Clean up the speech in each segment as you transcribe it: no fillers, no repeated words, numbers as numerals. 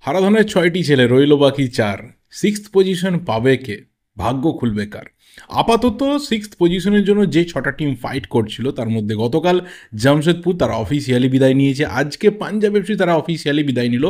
হারাধনের ৬টি ছেলে রইল বাকি ৪। সিক্সথ পজিশন পাবে কে? ভাগ্য খুলবে কার? আপাতত সিক্সথ পজিশনের জন্য যে ৬টা টিম ফাইট করছিল তার মধ্যে গতকাল জামশেদপুর তারা অফিসিয়ালি বিদায় নিয়েছে, আজকে পাঞ্জাব এফসি তারা অফিসিয়ালি বিদায় নিল।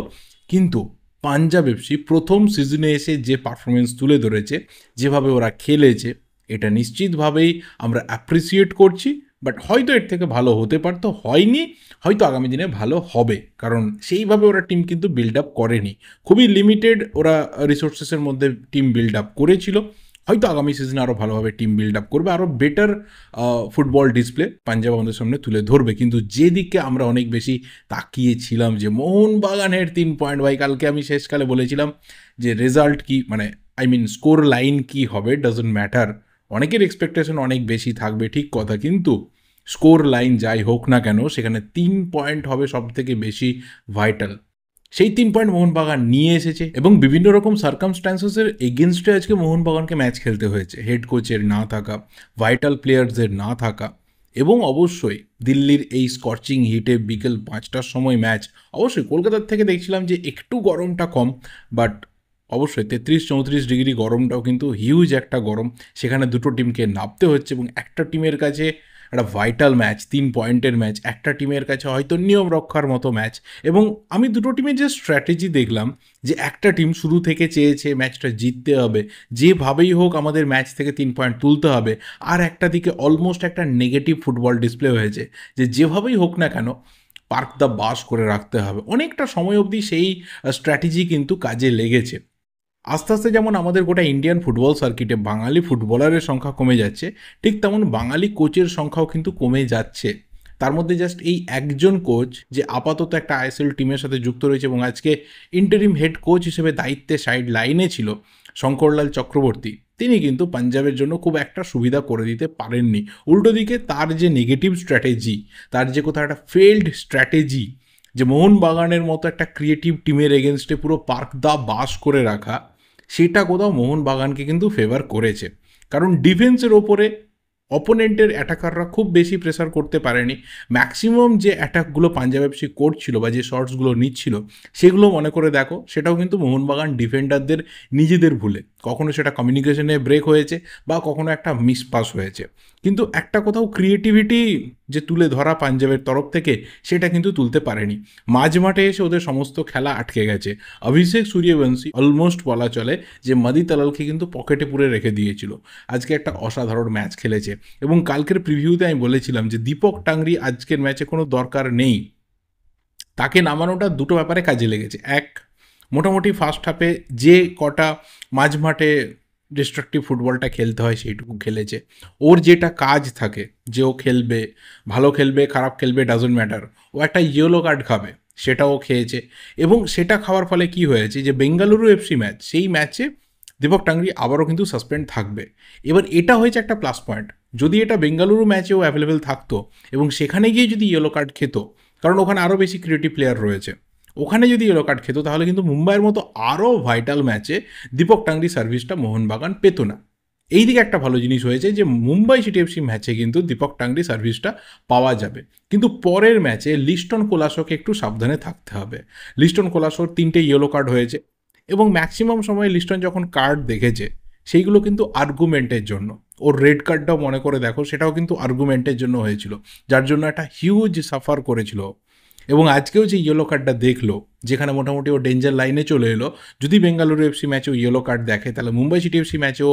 কিন্তু পাঞ্জাব এফসি প্রথম সিজনে এসে যে পারফরমেন্স তুলে ধরেছে, যেভাবে ওরা খেলেছে, এটা নিশ্চিতভাবেই আমরা অ্যাপ্রিসিয়েট করছি। বাট হয়তো এর থেকে ভালো হতে পারতো, হয়নি, হয়তো আগামী দিনে ভালো হবে, কারণ সেইভাবে ওরা টিম কিন্তু বিল্ড আপ করেনি। খুবই লিমিটেড ওরা রিসোর্সেসের মধ্যে টিম বিল্ড আপ করেছিল। হয়তো আগামী সিজনে আরও ভালোভাবে টিম বিল্ড আপ করবে, আরও বেটার ফুটবল ডিসপ্লে পাঞ্জাব আমাদের সামনে তুলে ধরবে। কিন্তু যেদিকে আমরা অনেক বেশি তাকিয়েছিলাম যে মোহনবাগানের 3 পয়েন্ট, ভাই কালকে আমি শেষকালে বলেছিলাম যে রেজাল্ট কি, মানে স্কোর লাইন কি হবে ডাজন্ট ম্যাটার। অনেকের এক্সপেকটেশন অনেক বেশি থাকবে, ঠিক কথা, কিন্তু স্কোর লাইন যাই হোক না কেন সেখানে 3 পয়েন্ট হবে সব থেকে বেশি ভাইটাল। সেই 3 পয়েন্ট মোহনবাগান নিয়ে এসেছে এবং বিভিন্ন রকম সার্কামস্ট্যান্সেসের এগেনস্টে আজকে মোহনবাগানকে ম্যাচ খেলতে হয়েছে। হেড কোচের না থাকা, ভাইটাল প্লেয়ার্সদের না থাকা, এবং অবশ্যই দিল্লির এই স্কর্চিং হিটে বিকেল 5টার সময় ম্যাচ। অবশ্যই কলকাতার থেকে দেখছিলাম যে একটু গরমটা কম, বাট অবশ্যই 33-34 ডিগ্রি গরমটাও কিন্তু হিউজ একটা গরম। সেখানে দুটো টিমকে নামতে হচ্ছে এবং একটা টিমের কাছে একটা ভাইটাল ম্যাচ, 3 পয়েন্টের ম্যাচ, একটা টিমের কাছে হয়তো নিয়ম রক্ষার মতো ম্যাচ। এবং আমি দুটো টিমের যে স্ট্র্যাটেজি দেখলাম, যে একটা টিম শুরু থেকে চেয়েছে ম্যাচটা জিততে হবে, যেভাবেই হোক আমাদের ম্যাচ থেকে 3 পয়েন্ট তুলতে হবে, আর একটা দিকে অলমোস্ট একটা নেগেটিভ ফুটবল ডিসপ্লে হয়েছে, যে যেভাবেই হোক না কেন পার্ক দ্য বাস করে রাখতে হবে। অনেকটা সময় অবধি সেই স্ট্র্যাটেজি কিন্তু কাজে লেগেছে। আস্তে আস্তে যেমন আমাদের গোটা ইন্ডিয়ান ফুটবল সার্কিটে বাঙালি ফুটবলারের সংখ্যা কমে যাচ্ছে, ঠিক তেমন বাঙালি কোচের সংখ্যাও কিন্তু কমে যাচ্ছে। তার মধ্যে জাস্ট এই একজন কোচ যে আপাতত একটা আইএসএল টিমের সাথে যুক্ত রয়েছে এবং আজকে ইন্টারিম হেড কোচ হিসেবে দায়িত্বে সাইড লাইনে ছিল, শঙ্করলাল চক্রবর্তী, তিনি কিন্তু পাঞ্জাবের জন্য খুব একটা সুবিধা করে দিতে পারেননি। উল্টো দিকে তার যে নেগেটিভ স্ট্র্যাটেজি, তার যে কোথাও একটা ফেল্ড স্ট্র্যাটেজি, যে মোহনবাগানের মতো একটা ক্রিয়েটিভ টিমের এগেনস্টে পুরো পার্ক দা বাস করে রাখা, সেটা কোথাও মোহনবাগানকে কিন্তু ফেভার করেছে। কারণ ডিফেন্সের ওপরে অপোনেন্টের অ্যাটাকাররা খুব বেশি প্রেসার করতে পারেনি। ম্যাক্সিমাম যে অ্যাটাকগুলো পাঞ্জাব এফসি করছিল বা যে শর্টসগুলো নিচ্ছিল, সেগুলো মনে করে দেখো, সেটাও কিন্তু মোহনবাগান ডিফেন্ডারদের নিজেদের ভুলে। কখনো সেটা কমিউনিকেশনে ব্রেক হয়েছে বা কখনো একটা মিসপাস হয়েছে, কিন্তু একটা কোথাও ক্রিয়েটিভিটি যে তুলে ধরা পাঞ্জাবের তরফ থেকে, সেটা কিন্তু তুলতে পারেনি। মাঝ মাঠে এসে ওদের সমস্ত খেলা আটকে গেছে। অভিষেক সূর্যবংশী অলমোস্ট বলা চলে যে মাদি তালালকে কিন্তু পকেটে পুরে রেখে দিয়েছিল। আজকে একটা অসাধারণ ম্যাচ খেলেছে এবং কালকের প্রিভিউতে আমি বলেছিলাম যে দীপক টাংরি আজকের ম্যাচে কোনো দরকার নেই, তাকে নামানোটা দুটো ব্যাপারে কাজে লেগেছে। এক, মোটামুটি ফার্স্ট হাফে যে কটা মাঝ মাঠে ডিস্ট্রাকটিভ ফুটবলটা খেলতে হয় সেইটুকু খেলেছে। ওর যেটা কাজ থাকে, যে ও খেলবে, ভালো খেলবে খারাপ খেলবে ডাজন্ট ম্যাটার, ও একটা ইয়েলো কার্ড খাবে, সেটাও খেয়েছে। এবং সেটা খাওয়ার ফলে কি হয়েছে, যে বেঙ্গালুরু এফসি ম্যাচ, সেই ম্যাচে দীপক টাংরি আবারও কিন্তু সাসপেন্ড থাকবে। এবার এটা হয়েছে একটা প্লাস পয়েন্ট। যদি এটা বেঙ্গালুরু ম্যাচেও অ্যাভেলেবেল থাকতো এবং সেখানে গিয়ে যদি ইয়েলো কার্ড খেত, কারণ ওখানে আরও বেশি ক্রিয়েটিভ প্লেয়ার রয়েছে, ওখানে যদি ইয়েলো কার্ড খেত, তাহলে কিন্তু মুম্বাইয়ের মতো আরও ভাইটাল ম্যাচে দীপক টাংরি সার্ভিসটা মোহনবাগান পেত না। এই দিকে একটা ভালো জিনিস হয়েছে যে মুম্বাই সিটি এফসি ম্যাচে কিন্তু দীপক টাংরি সার্ভিসটা পাওয়া যাবে। কিন্তু পরের ম্যাচে লিস্টন কোলাসোকে একটু সাবধানে থাকতে হবে। লিস্টন কোলাসোর 3টে ইয়েলো কার্ড হয়েছে এবং ম্যাক্সিমাম সময় লিস্টন যখন কার্ড দেখেছে, সেইগুলো কিন্তু আর্গুমেন্টের জন্য। ওর রেড কার্ডটাও মনে করে দেখো, সেটাও কিন্তু আর্গুমেন্টের জন্য হয়েছিল, যার জন্য একটা হিউজ সাফার করেছিল। এবং আজকেও যে ইয়েলো কার্ডটা দেখলো, যেখানে মোটামুটি ও ডেঞ্জার লাইনে চলে এলো, যদি বেঙ্গালুরু এফসি ম্যাচেও ইয়েলো কার্ড দেখে, তাহলে মুম্বাই সিটি এফসি ম্যাচেও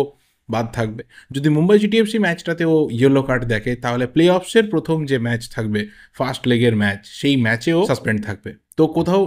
বাদ থাকবে। যদি মুম্বাই সিটি এফসি ম্যাচটাতেও ইয়েলো কার্ড দেখে, তাহলে প্লে অফসের প্রথম যে ম্যাচ থাকবে, ফার্স্ট লেগের ম্যাচ, সেই ম্যাচেও সাসপেন্ড থাকবে। তো কোথাও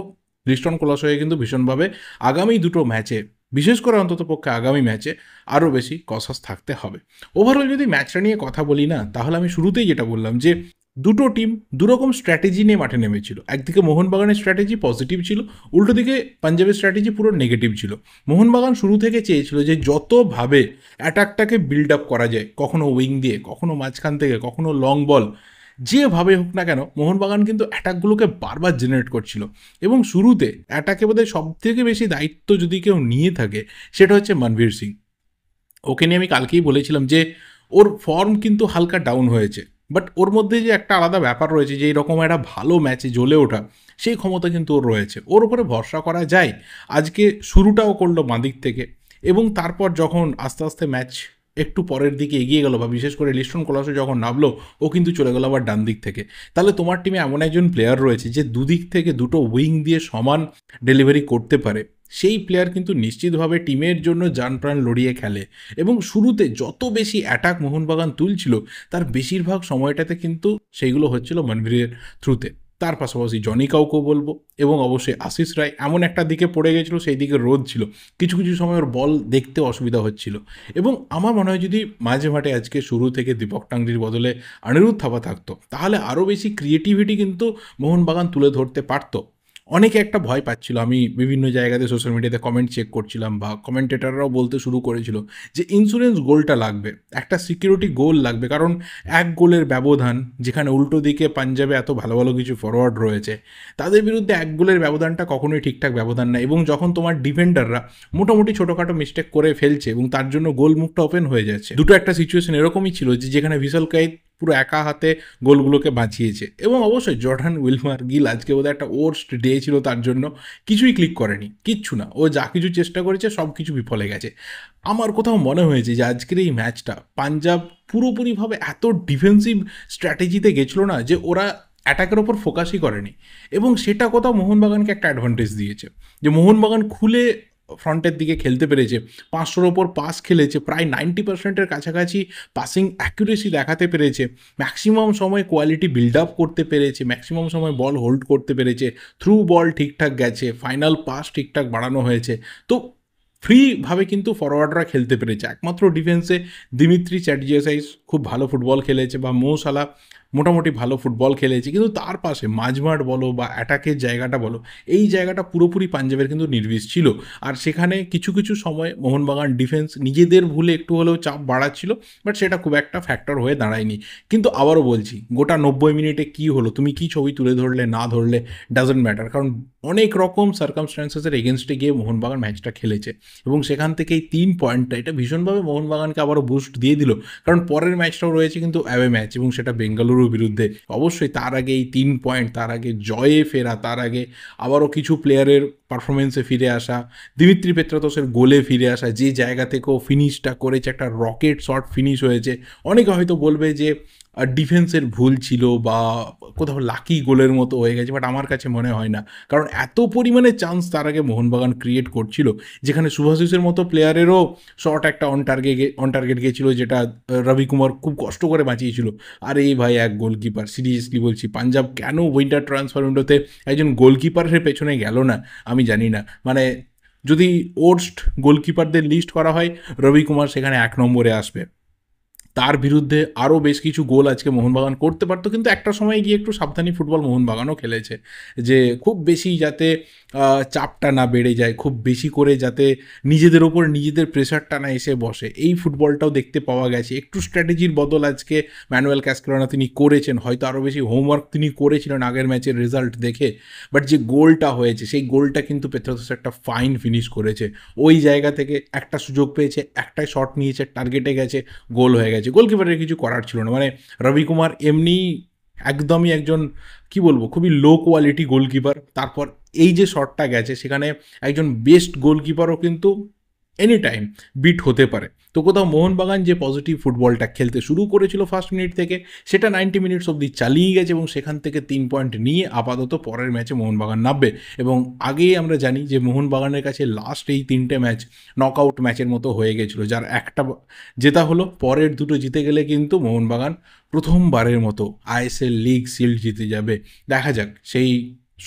লিস্টন কোলাসোকে কিন্তু ভীষণভাবে আগামী দুটো ম্যাচে, বিশেষ করে অন্ততপক্ষে আগামী ম্যাচে আরও বেশি কসাস থাকতে হবে। ওভারঅল যদি ম্যাচটা নিয়ে কথা বলি না, তাহলে আমি শুরুতেই যেটা বললাম যে দুটো টিম দুরকম স্ট্র্যাটেজি নিয়ে মাঠে নেমেছিল। একদিকে মোহনবাগানের স্ট্র্যাটেজি পজিটিভ ছিল, উল্টো দিকে পাঞ্জাবের স্ট্র্যাটেজি পুরো নেগেটিভ ছিল। মোহনবাগান শুরু থেকে চেয়েছিল যে যতভাবে অ্যাটাকটাকে বিল্ড আপ করা যায়, কখনো উইং দিয়ে, কখনো মাঝখান থেকে, কখনো লং বল, যেভাবে হোক না কেন মোহনবাগান কিন্তু অ্যাটাকগুলোকে বারবার জেনারেট করছিল। এবং শুরুতে অ্যাটাকে বোধহয় সব থেকে বেশি দায়িত্ব যদি কেউ নিয়ে থাকে, সেটা হচ্ছে মনবীর সিং। ওকে নিয়ে আমি কালকেই বলেছিলাম যে ওর ফর্ম কিন্তু হালকা ডাউন হয়েছে, বাট ওর মধ্যে যে একটা আলাদা ব্যাপার রয়েছে, যে এরকম একটা ভালো ম্যাচে জ্বলে ওঠা, সেই ক্ষমতা কিন্তু ওর রয়েছে, ওর উপরে ভরসা করা যায়। আজকে শুরুটাও করলো বাঁদিক থেকে, এবং তারপর যখন আস্তে আস্তে ম্যাচ একটু পরের দিকে এগিয়ে গেল, বা বিশেষ করে লিস্টন কোলাসো যখন নামলো, ও কিন্তু চলে গেল আবার ডান দিক থেকে। তাহলে তোমার টিমে এমন একজন প্লেয়ার রয়েছে যে দুদিক থেকে দুটো উইং দিয়ে সমান ডেলিভারি করতে পারে, সেই প্লেয়ার কিন্তু নিশ্চিতভাবে টিমের জন্য জান প্রাণ লড়িয়ে খেলে। এবং শুরুতে যত বেশি অ্যাটাক মোহনবাগান তুলছিল, তার বেশিরভাগ সময়টাতে কিন্তু সেইগুলো হচ্ছিল মনভীরের থ্রুতে। তার পাশাপাশি জনি কাউকেও বলবো, এবং অবশ্যই আশিস রায় এমন একটা দিকে পড়ে গেছিলো, সেই দিকে রোদ ছিল, কিছু কিছু সময় ওর বল দেখতে অসুবিধা হচ্ছিল। এবং আমার মনে হয় যদি মাঝে মাঠে আজকে শুরু থেকে দীপক টাংরির বদলে অনিরুদ্ধ থাপা থাকতো, তাহলে আরও বেশি ক্রিয়েটিভিটি কিন্তু মোহনবাগান তুলে ধরতে পারতো। অনেকে একটা ভয় পাচ্ছিল, আমি বিভিন্ন জায়গাতে সোশ্যাল মিডিয়াতে কমেন্ট চেক করছিলাম, বা কমেন্টেটাররাও বলতে শুরু করেছিল যে ইন্স্যুরেন্স গোলটা লাগবে, একটা সিকিউরিটি গোল লাগবে, কারণ এক গোলের ব্যবধান, যেখানে উল্টো দিকে পাঞ্জাবে এত ভালো ভালো কিছু ফরওয়ার্ড রয়েছে, তাদের বিরুদ্ধে এক গোলের ব্যবধানটা কখনোই ঠিকঠাক ব্যবধান না। এবং যখন তোমার ডিফেন্ডাররা মোটামুটি ছোটোখাটো মিস্টেক করে ফেলছে এবং তার জন্য গোল মুখটা ওপেন হয়ে যাচ্ছে, দুটো একটা সিচুয়েশন এরকমই ছিল যে যেখানে ভিসল কাইত পুরো একা হাতে গোলগুলোকে বাঁচিয়েছে। এবং অবশ্যই জর্ডান উইলমার গিল আজকে বোধহয় একটা ওর্স্ট ডে ছিল তার জন্য, কিছুই ক্লিক করেনি, কিচ্ছু না, ও যা কিছু চেষ্টা করেছে সব কিছু বিফলে গেছে। আমার কোথাও মনে হয়েছে যে আজকের এই ম্যাচটা পাঞ্জাব পুরোপুরিভাবে এত ডিফেন্সিভ স্ট্র্যাটেজিতে গেছিলো না, যে ওরা অ্যাটাকের ওপর ফোকাসই করেনি, এবং সেটা কোথাও মোহনবাগানকে একটা অ্যাডভান্টেজ দিয়েছে, যে মোহনবাগান খুলে ফ্রন্টের দিকে খেলতে পেরেছে, 500-র ওপর পাস খেলেছে, প্রায় 90%-এর কাছাকাছি পাসিং অ্যাকুরেসি দেখাতে পেরেছে, ম্যাক্সিমাম সময় কোয়ালিটি বিল্ড আপ করতে পেরেছে, ম্যাক্সিমাম সময় বল হোল্ড করতে পেরেছে, থ্রু বল ঠিকঠাক গেছে, ফাইনাল পাস ঠিকঠাক বাড়ানো হয়েছে। তো ফ্রিভাবে কিন্তু ফরওয়ার্ডরা খেলতে পেরেছে। একমাত্র ডিফেন্সে দিমিত্রি চ্যাটজিয়াসাইস খুব ভালো ফুটবল খেলেছে, বা মো সালা মোটামুটি ভালো ফুটবল খেলেছে, কিন্তু তার পাশে মাঝমাঠ বলো বা অ্যাটাকের জায়গাটা বলো, এই জায়গাটা পুরোপুরি পাঞ্জাবের কিন্তু নির্বিষ ছিল। আর সেখানে কিছু কিছু সময় মোহনবাগান ডিফেন্স নিজেদের ভুলে একটু হলেও চাপ বাড়াচ্ছিল, বাট সেটা খুব একটা ফ্যাক্টর হয়ে দাঁড়ায়নি। কিন্তু আবারও বলছি, গোটা 90 মিনিটে কী হলো, তুমি কী ছবি তুলে ধরলে না ধরলে ডাজন্ট ম্যাটার, কারণ অনেক রকম সার্কামস্ট্যান্সেসের এগেনস্টে গিয়ে মোহনবাগান ম্যাচটা খেলেছে, এবং সেখান থেকে এই 3 পয়েন্টটা এটা ভীষণভাবে মোহনবাগানকে আবারও বুস্ট দিয়ে দিল। কারণ পরের ম্যাচটাও রয়েছে কিন্তু অ্যাওয়ে ম্যাচ, এবং সেটা বেঙ্গালুরুর বিরুদ্ধে। অবশ্যই তার আগে এই 3 পয়েন্ট, তার আগে জয়ে ফেরা, তার আগে আবারও কিছু প্লেয়ারের পারফরমেন্সে ফিরে আসা, দিমিত্রি পেত্রাতসের গোলে ফিরে আসা, যে জায়গা থেকেও ফিনিশটা করেছে, একটা রকেট শট ফিনিশ হয়েছে। অনেকে হয়তো বলবে যে ডিফেন্সের ভুল ছিল, বা কোথাও লাকি গোলের মতো হয়ে গেছে, বাট আমার কাছে মনে হয় না, কারণ এত পরিমাণে চান্স তার আগে মোহনবাগান ক্রিয়েট করছিল, যেখানে শুভাশিসের মতো প্লেয়ারেরও শট একটা অন টার্গেট গেছিলো, যেটা রবি কুমার খুব কষ্ট করে বাঁচিয়েছিল। আর এই ভাই এক গোলকিপার, সিরিয়াসলি বলছি, পাঞ্জাব কেন উইন্টার ট্রান্সফার উইন্ডোতে একজন গোলকিপারের পেছনে গেল না আমি জানি না। মানে যদি ওর্স্ট গোলকিপারদের লিস্ট করা হয়, রবি কুমার সেখানে 1 নম্বরে আসবে। তার বিরুদ্ধে আরও বেশ কিছু গোল আজকে মোহনবাগান করতে পারতো, কিন্তু একটা সময় গিয়ে একটু সাবধানী ফুটবল মোহনবাগানও খেলেছে, যে খুব বেশি যাতে চাপটা না বেড়ে যায়, খুব বেশি করে যাতে নিজেদের ওপর নিজেদের প্রেশারটা না এসে বসে, এই ফুটবলটাও দেখতে পাওয়া গেছে। একটু স্ট্র্যাটেজির বদল আজকে ম্যানুয়েল ক্যাসকেরানা তিনি করেছেন, হয়তো আরও বেশি হোমওয়ার্ক তিনি করেছিলেন আগের ম্যাচের রেজাল্ট দেখে, বাট যে গোলটা হয়েছে সেই গোলটা কিন্তু পেত্রাতস একটা ফাইন ফিনিশ করেছে। ওই জায়গা থেকে একটা সুযোগ পেয়েছে, একটাই শট নিয়েছে, টার্গেটে গেছে, গোল হয়ে গেছে। গোলকিপারের কিছু করার ছিল না, মানে রবি কুমার এমনি একদমই একজন কি বলবো খুবই লো কোয়ালিটি গোলকিপার। তারপর এই যে শটটা গেছে, সেখানে একজন বেস্ট গোলকিপারও কিন্তু এনি টাইম বিট হতে পারে। তো কোথাও মোহনবাগান যে পজিটিভ ফুটবলটা খেলতে শুরু করেছিল ফার্স্ট মিনিট থেকে, সেটা 90 মিনিটস অবধি চালিয়ে গেছে, এবং সেখান থেকে 3 পয়েন্ট নিয়ে আপাতত পরের ম্যাচে মোহনবাগান নামবে। এবং আগেই আমরা জানি যে মোহনবাগানের কাছে লাস্ট এই 3টে ম্যাচ নকআউট ম্যাচের মতো হয়ে গেছিলো, যার একটা জেতা হলো, পরের দুটো জিতে গেলে কিন্তু মোহনবাগান প্রথমবারের মতো আইএসএল লিগ শিল্ড জিতে যাবে। দেখা যাক সেই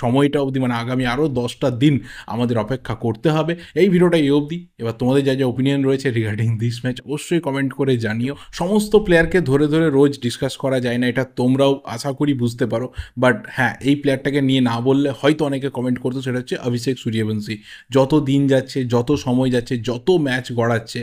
সময়টা অবধি, মানে আগামী আরও 10টা দিন আমাদের অপেক্ষা করতে হবে। এই ভিডিওটা এই অবধি। এবার তোমাদের যা যা ওপিনিয়ন রয়েছে রিগার্ডিং দিস ম্যাচ অবশ্যই কমেন্ট করে জানিও। সমস্ত প্লেয়ারকে ধরে ধরে রোজ ডিসকাস করা যায় না, এটা তোমরাও আশা করি বুঝতে পারো, বাট হ্যাঁ, এই প্লেয়ারটাকে নিয়ে না বললে হয়তো অনেকে কমেন্ট করতো, সেটা হচ্ছে অভিষেক সূর্যবংশী। যত দিন যাচ্ছে, যত সময় যাচ্ছে, যত ম্যাচ গড়াচ্ছে,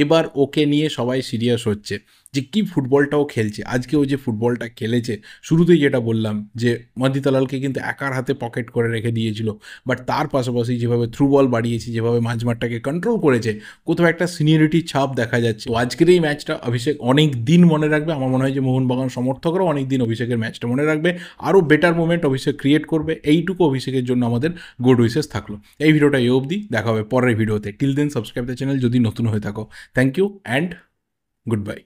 এবার ওকে নিয়ে সবাই সিরিয়াস হচ্ছে। যে কী ফুটবলটাও খেলছে। আজকে ও যে ফুটবলটা খেলেছে, শুরুতেই যেটা বললাম যে মাহদি তালালকে কিন্তু একার হাতে পকেট করে রেখে দিয়েছিল, বাট তার পাশাপাশি যেভাবে থ্রু বল বাড়িয়েছে, যেভাবে মাঝমাঠটাকে কন্ট্রোল করেছে, কোথাও একটা সিনিয়রিটির ছাপ দেখা যাচ্ছে। তো আজকের এই ম্যাচটা অভিষেক অনেক দিন মনে রাখবে। আমার মনে হয় যে মোহনবাগান সমর্থকরাও অনেক দিন অভিষেকের ম্যাচটা মনে রাখবে। আরও বেটার মোমেন্ট অভিষেক ক্রিয়েট করবে, এইটুকু অভিষেকের জন্য আমাদের গুড উইসেস থাকলো। এই ভিডিওটা এই অবধি, দেখা হবে পরের ভিডিওতে। Till then subscribe the channel যদি নতুন হয়ে থাকো। Thank you and good by.